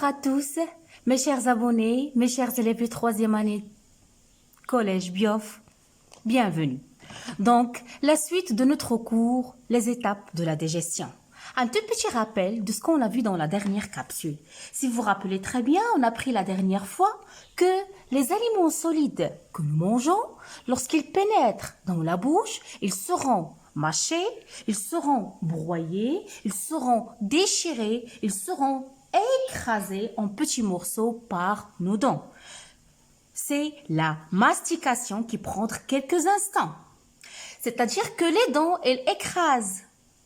Bonsoir à tous, mes chers abonnés, mes chers élèves de troisième année collège Biof, bienvenue. Donc, la suite de notre cours, les étapes de la digestion. Un tout petit rappel de ce qu'on a vu dans la dernière capsule. Si vous vous rappelez très bien, on a appris la dernière fois que les aliments solides que nous mangeons, lorsqu'ils pénètrent dans la bouche, ils seront mâchés, ils seront broyés, ils seront déchirés, ils seront écrasés en petits morceaux par nos dents. C'est la mastication qui prend quelques instants. C'est-à-dire que les dents, elles écrasent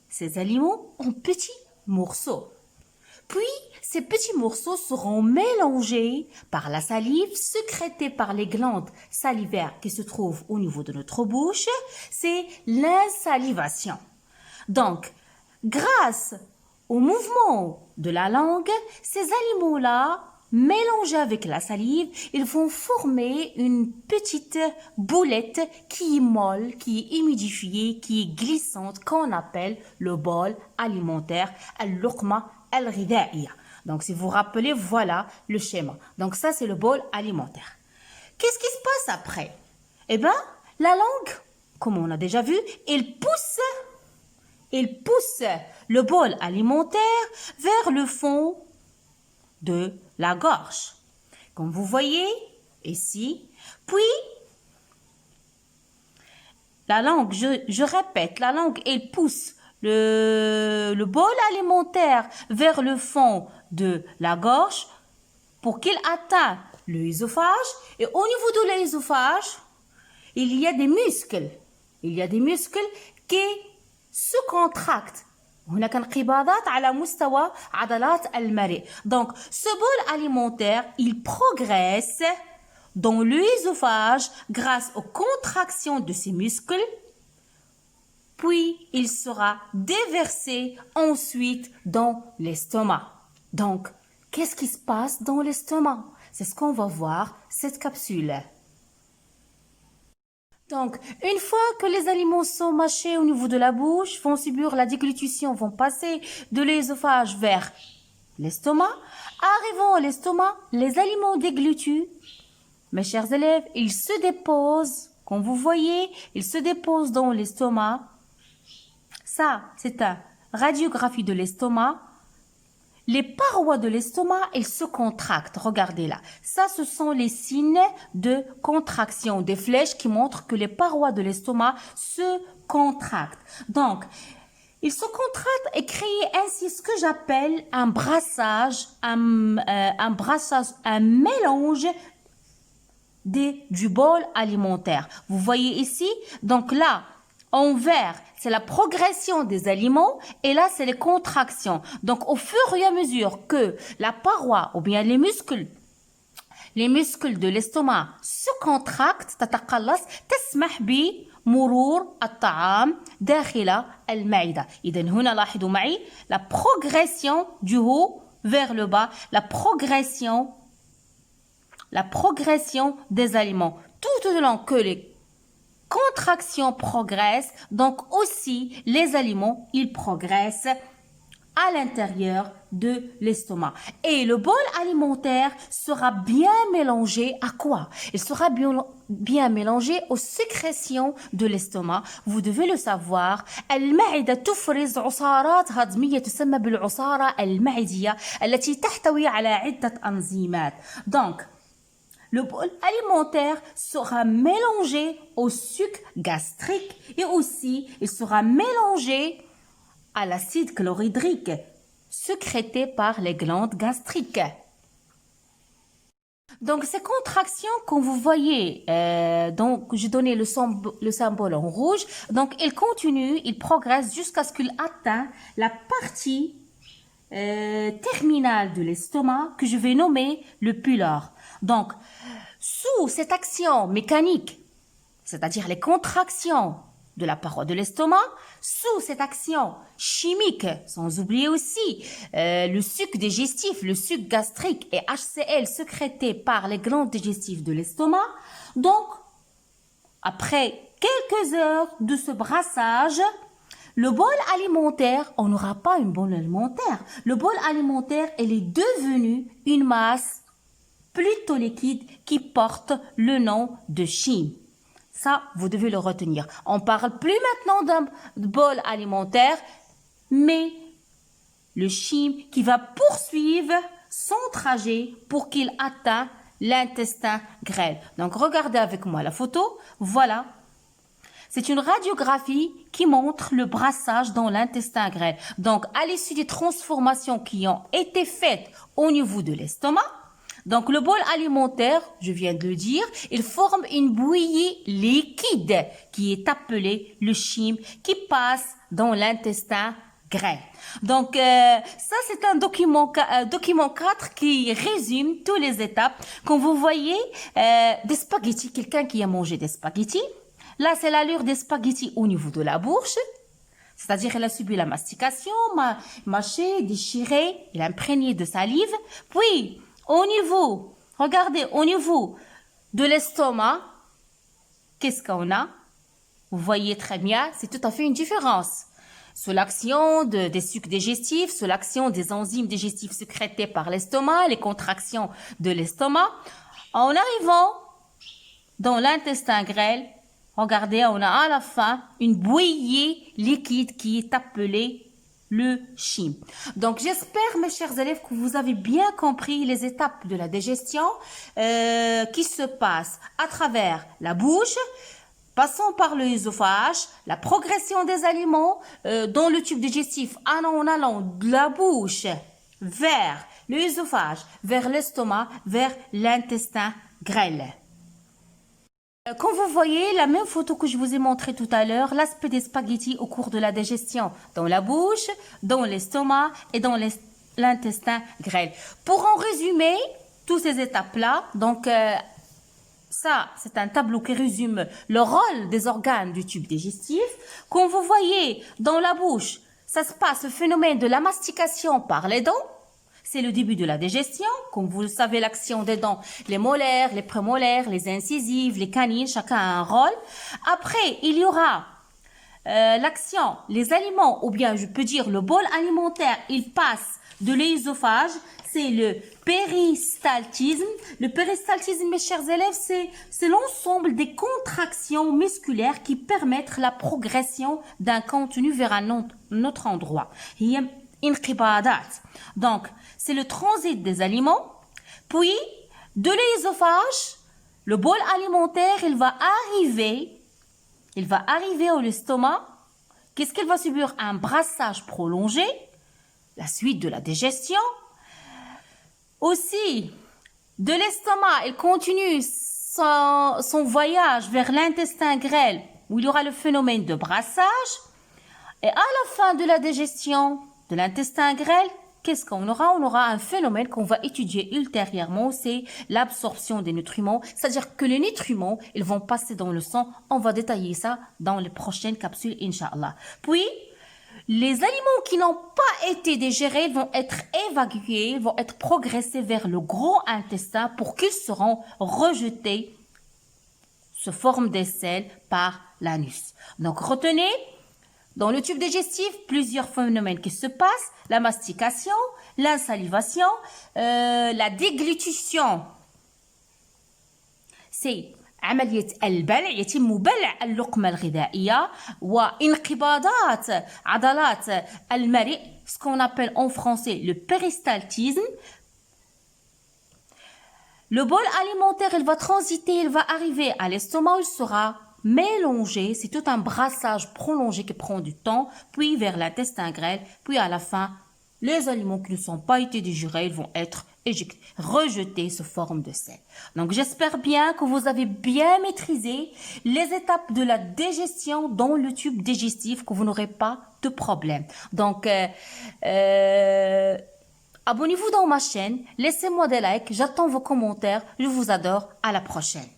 ces aliments en petits morceaux. Puis, ces petits morceaux seront mélangés par la salive sécrétée par les glandes salivaires qui se trouvent au niveau de notre bouche. C'est l'insalivation. Donc, grâce au mouvement de la langue, ces aliments-là, mélangés avec la salive, ils vont former une petite boulette qui est molle, qui est humidifiée, qui est glissante, qu'on appelle le bol alimentaire, al-luqma al-ghidaiya. Donc, si vous vous rappelez, voilà le schéma. Donc, ça, c'est le bol alimentaire. Qu'est-ce qui se passe après? Eh bien, la langue, comme on a déjà vu, elle pousse le bol alimentaire vers le fond de la gorge. Comme vous voyez ici, puis la langue, je répète, la langue, elle pousse le bol alimentaire vers le fond de la gorge pour qu'il atteigne l'œsophage. Et au niveau de l'œsophage, il y a des muscles. Il y a des muscles qui se contractent. هناك انقباضات على مستوى عضلات المريء. Donc, ce bol alimentaire, il progresse dans l'œsophage grâce aux contractions de ces muscles, puis il sera déversé ensuite dans l'estomac. Donc, qu'est-ce qui se passe dans l'estomac? C'est ce qu'on va voir cette capsule. Donc, une fois que les aliments sont mâchés au niveau de la bouche, vont subir la déglutition, vont passer de l'œsophage vers l'estomac. Arrivant à l'estomac, les aliments déglutus, mes chers élèves, ils se déposent, comme vous voyez, ils se déposent dans l'estomac. Ça, c'est une radiographie de l'estomac. Les parois de l'estomac, elles se contractent. Regardez là. Ça, ce sont les signes de contraction, des flèches qui montrent que les parois de l'estomac se contractent. Donc, ils se contractent et créent ainsi ce que j'appelle un brassage, un mélange du bol alimentaire. Vous voyez ici, donc là, en vert, c'est la progression des aliments et là, c'est les contractions. Donc, au fur et à mesure que la paroi ou bien les muscles de l'estomac se contractent, تتقلص تسمح بمرور الطعام داخل المعدة. إذا هنا لاحظوا معي la progression du haut vers le bas, la progression des aliments. Tout au long que les contraction progresse, donc aussi les aliments, ils progressent à l'intérieur de l'estomac. Et le bol alimentaire sera bien mélangé à quoi? Il sera bien mélangé aux sécrétions de l'estomac. Vous devez le savoir. المعدة تفرز عصارات هضمية تسمى بالعصارة المعدية التي تحتوي على عدة أنزيمات. Donc, le bol alimentaire sera mélangé au suc gastrique et aussi il sera mélangé à l'acide chlorhydrique sécrété par les glandes gastriques. Donc ces contractions que vous voyez, donc je donnais le symbole en rouge, donc il continue, il progresse jusqu'à ce qu'il atteigne la partie terminale de l'estomac que je vais nommer le pylore. Donc, sous cette action mécanique, c'est-à-dire les contractions de la paroi de l'estomac, sous cette action chimique, sans oublier aussi le suc digestif, le suc gastrique et HCl sécrété par les glandes digestives de l'estomac, donc, après quelques heures de ce brassage, Le bol alimentaire, on n'aura pas une bol alimentaire. Le bol alimentaire, elle est devenue une masse plutôt liquide qui porte le nom de chyme. Ça, vous devez le retenir. On parle plus maintenant d'un bol alimentaire, mais le chyme qui va poursuivre son trajet pour qu'il atteigne l'intestin grêle. Donc, regardez avec moi la photo. Voilà. C'est une radiographie qui montre le brassage dans l'intestin grêle. Donc, à l'issue des transformations qui ont été faites au niveau de l'estomac, donc le bol alimentaire, je viens de le dire, il forme une bouillie liquide qui est appelée le chyme qui passe dans l'intestin grêle. Donc, ça, c'est un document 4 qui résume toutes les étapes. Quand vous voyez des spaghettis, quelqu'un qui a mangé des spaghettis, là, c'est l'allure des spaghettis au niveau de la bouche. C'est-à-dire, elle a subi la mastication, mâché, déchiré, il a imprégné de salive. Puis, au niveau, regardez, au niveau de l'estomac, qu'est-ce qu'on a? Vous voyez très bien, c'est tout à fait une différence. Sous l'action des sucs digestifs, sous l'action des enzymes digestifs sécrétées par l'estomac, les contractions de l'estomac, en arrivant dans l'intestin grêle, regardez, on a à la fin une bouillie liquide qui est appelée le chyme. Donc, j'espère, mes chers élèves, que vous avez bien compris les étapes de la digestion qui se passent à travers la bouche, passant par l'œsophage, la progression des aliments dans le tube digestif en allant de la bouche vers l'œsophage, vers l'estomac, vers l'intestin grêle. Quand vous voyez la même photo que je vous ai montrée tout à l'heure, l'aspect des spaghettis au cours de la digestion dans la bouche, dans l'estomac et dans l'intestin grêle. Pour en résumer toutes ces étapes-là, donc ça, c'est un tableau qui résume le rôle des organes du tube digestif. Quand vous voyez dans la bouche, ça se passe le phénomène de la mastication par les dents. C'est le début de la digestion. Comme vous le savez, l'action des dents, les molaires, les prémolaires, les incisives, les canines, chacun a un rôle. Après, il y aura l'action, les aliments, ou bien je peux dire le bol alimentaire, il passe de l'œsophage, c'est le péristaltisme. Le péristaltisme, mes chers élèves, c'est l'ensemble des contractions musculaires qui permettent la progression d'un contenu vers un autre endroit. Donc, c'est le transit des aliments, puis de l'œsophage, le bol alimentaire, il va arriver au l'estomac. Qu'est-ce qu'il va subir? Un brassage prolongé, la suite de la digestion. Aussi, de l'estomac, il continue son voyage vers l'intestin grêle, où il y aura le phénomène de brassage. Et à la fin de la digestion de l'intestin grêle, qu'est-ce qu'on aura? On aura un phénomène qu'on va étudier ultérieurement, c'est l'absorption des nutriments. C'est-à-dire que les nutriments, ils vont passer dans le sang. On va détailler ça dans les prochaines capsules, Inch'Allah. Puis, les aliments qui n'ont pas été digérés vont être évacués, vont être progressés vers le gros intestin pour qu'ils seront rejetés sous forme des selles par l'anus. Donc, retenez, dans le tube digestif, plusieurs phénomènes qui se passent, la mastication, l'insalivation, la déglutition. C'est عملية البلع، يتم بلع اللقمة الغذائية وانقباضات عضلات المريء، ce qu'on appelle en français le péristaltisme. Le bol alimentaire, il va transiter, il va arriver à l'estomac, il sera mélangé, c'est tout un brassage prolongé qui prend du temps, puis vers l'intestin grêle, puis à la fin, les aliments qui ne sont pas été digérés, ils vont être rejetés sous forme de sel. Donc j'espère bien que vous avez bien maîtrisé les étapes de la digestion dans le tube digestif, que vous n'aurez pas de problème. Donc abonnez-vous dans ma chaîne, laissez-moi des likes, j'attends vos commentaires, je vous adore, à la prochaine.